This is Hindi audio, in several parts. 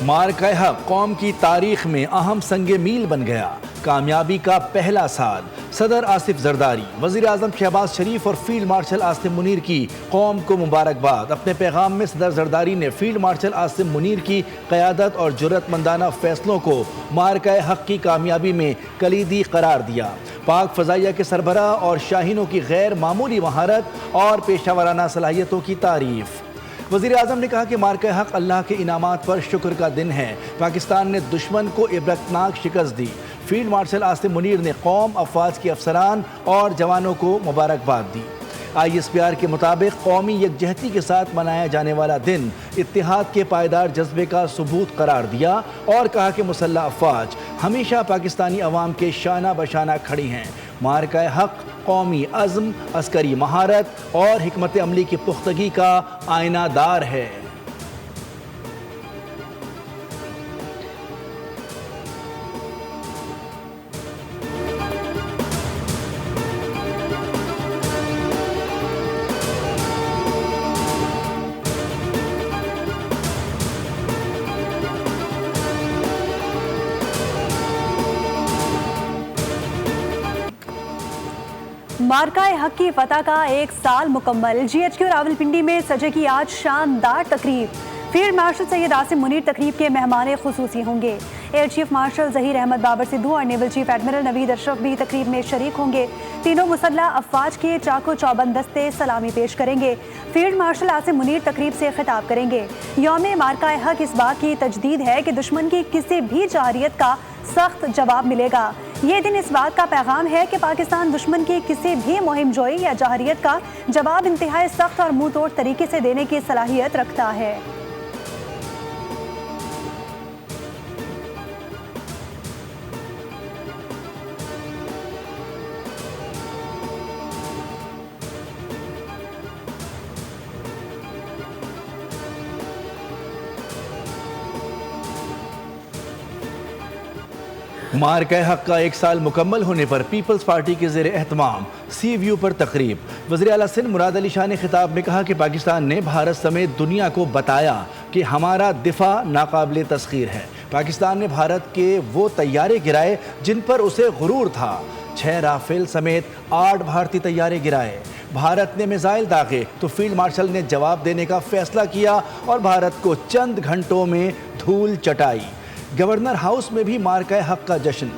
मार्का हक कौम की तारीख में अहम संगे मील बन गया। कामयाबी का पहला साल। सदर आसिफ जरदारी, वज़ीर आज़म शहबाज शरीफ और फील्ड मार्शल आसिम मुनीर की कौम को मुबारकबाद। अपने पैगाम में सदर जरदारी ने फील्ड मार्शल आसिम मुनीर की क़यादत और जुर्रतमंदाना फैसलों को मार्का हक की कामयाबी में कलीदी करार दिया। पाक फ़ज़ाइया के सरबराह और शाहीनों की गैर मामूली महारत और पेशावराना सलाहियतों की तारीफ़। वज़ीर आज़म ने कहा कि मार्का हक अल्लाह के इनामात पर शुक्र का दिन है। पाकिस्तान ने दुश्मन को इबरतनाक शिकस्त दी। फील्ड मार्शल आसिम मुनीर ने कौम, अफवाज के अफसरान और जवानों को मुबारकबाद दी। ISPR के मुताबिक कौमी यकजहती के साथ मनाया जाने वाला दिन इत्तेहाद के पायदार जज्बे का सबूत करार दिया और कहा कि मुसल्लह अफवाज हमेशा पाकिस्तानी अवाम के शाना बशाना खड़ी हैं। मार्का हक कौमी अज़्म, अस्करी महारत और हिकमत अमली की पुख्तगी का आईनादार है। मार्का हक की फतह का एक साल मुकम्मल। GHQ रावलपिंडी में सजेगी आज शानदार तकरीब। फील्ड मार्शल सैयद आसिम मुनीर तकरीब के मेहमान खुसूसी होंगे। Air chief marshal Zaheer Ahmed Babar Sidhu और naval chief admiral Naveed Ashraf भी तकरीब में शरीक होंगे। तीनों मुसल्लह अफवाज के चाको चौबंद दस्ते सलामी पेश करेंगे। फील्ड मार्शल आसिम मुनीर तकरीब से खिताब करेंगे। यौम मार्का हक इस बात की तजदीद है कि दुश्मन की किसी भी जारियत का सख्त जवाब मिलेगा। ये दिन इस बात का पैगाम है कि पाकिस्तान दुश्मन की किसी भी मुहिम जोई या जाहरियत का जवाब इंतहाई सख्त और मुंह तोड़ तरीके से देने की सलाहियत रखता है। मार्का हक का एक साल मुकम्मल होने पर पीपल्स पार्टी के ज़ेर एहतमाम सी व्यू पर तकरीब। वज़ीर आला सिंध मुराद अली शाह ने खिताब में कहा कि पाकिस्तान ने भारत समेत दुनिया को बताया कि हमारा दिफा नाकाबिले तस्खीर है। पाकिस्तान ने भारत के वो तैयारे गिराए जिन पर उसे गुरूर था। 6 राफेल समेत 8 भारतीय तैयारे गिराए। भारत ने मिसाइल दागे तो फील्ड मार्शल ने जवाब देने का फैसला किया और भारत को चंद घंटों में धूल चटाई। गवर्नर हाउस में भी मार्का हक का जश्न।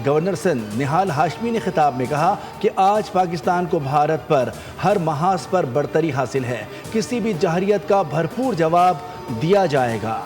गवर्नर सिंध निहाल हाशमी ने खिताब में कहा कि आज पाकिस्तान को भारत पर हर महाज पर बरतरी हासिल है। किसी भी जाहरियत का भरपूर जवाब दिया जाएगा।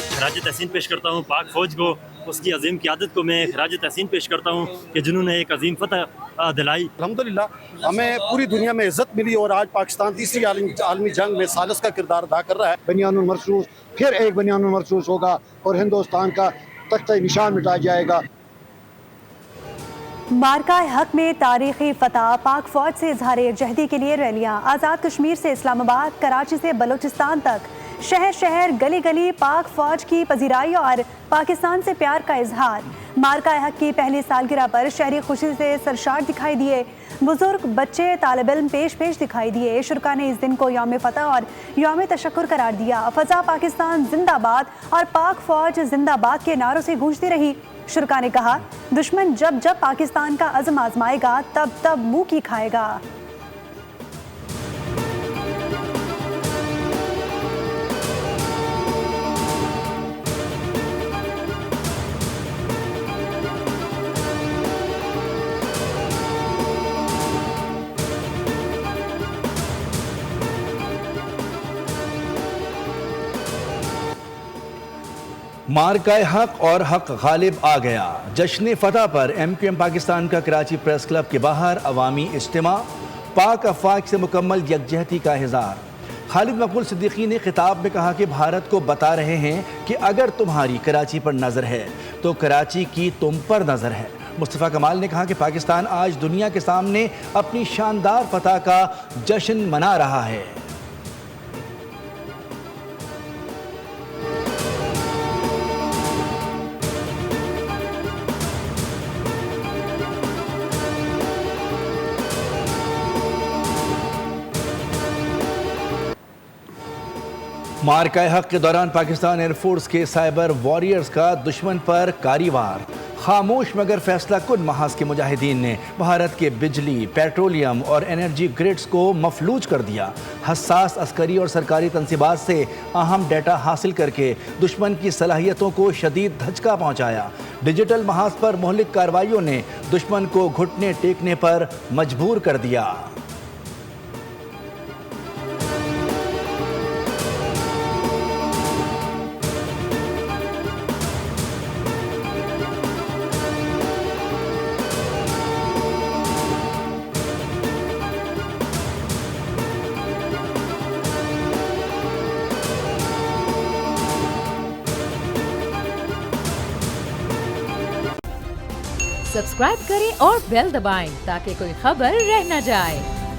खराज तहसीन पेश करता हूँ पाक फ़ौज को, उसकी अजीम क़यादत को मैं खराज तहसीन पेश करता हूँ कि जिन्होंने एक अजीम फतह दिलाई। अल्हम्दुलिल्लाह हमें पूरी दुनिया में इज़्ज़त मिली और आज पाकिस्तान तीसरी आलमी जंग में सालिस का किरदार अदा कर रहा है। बनियानुल मरसूस फिर एक बनियानुल मरसूस होगा और हिंदुस्तान का तख्ता निशान मिटाया जाएगा। मार्का हक में तारीखी फतह। पाक फौज से इजहार यकजहती के लिए रैलियां। आज़ाद कश्मीर से इस्लामाबाद, कराची से बलूचिस्तान तक शहर शहर गली गली पाक फौज की पजीराई और पाकिस्तान से प्यार का इजहार। मार्का हक की पहली सालगिरह पर शहरी खुशी से सरशार दिखाई दिए। बुजुर्ग, बच्चे, तालिब इल्म पेश दिखाई दिए। शुरका ने इस दिन को यौम फतह और यौम तशक्कुर करार दिया। फजा पाकिस्तान जिंदाबाद और पाक फौज जिंदाबाद के नारों से गूंजती रही। शुरका ने कहा, दुश्मन जब जब पाकिस्तान का अज़्म आजमाएगा तब तब मुंह की खाएगा। मार्का हक और हक गालिब आ गया। जश्न फतह पर MQM पाकिस्तान का कराची प्रेस क्लब के बाहर अवामी इज्तिमा। पाक अफवाज से मुकम्मल यकजहती का इज़हार। खालिद मकबूल सिद्दीकी ने खिताब में कहा कि भारत को बता रहे हैं कि अगर तुम्हारी कराची पर नज़र है तो कराची की तुम पर नज़र है। मुस्तफ़ा कमाल ने कहा कि पाकिस्तान आज दुनिया के सामने अपनी शानदार फतह का जश्न मना रहा है। मार्का हक के दौरान पाकिस्तान एयरफोर्स के साइबर वॉरियर्स का दुश्मन पर कारी-वार। खामोश मगर फैसला कुन महाज के मुजाहिदीन ने भारत के बिजली, पेट्रोलियम और एनर्जी ग्रिड्स को मफलूज कर दिया। हसास अस्करी और सरकारी तनसीबात से अहम डेटा हासिल करके दुश्मन की सलाहियतों को शदीद धचका पहुंचाया। डिजिटल महाज पर मोहलिक कार्रवाइयों ने दुश्मन को घुटने टेकने पर मजबूर कर दिया। सब्सक्राइब करें और बेल दबाएं ताकि कोई खबर रह न जाए।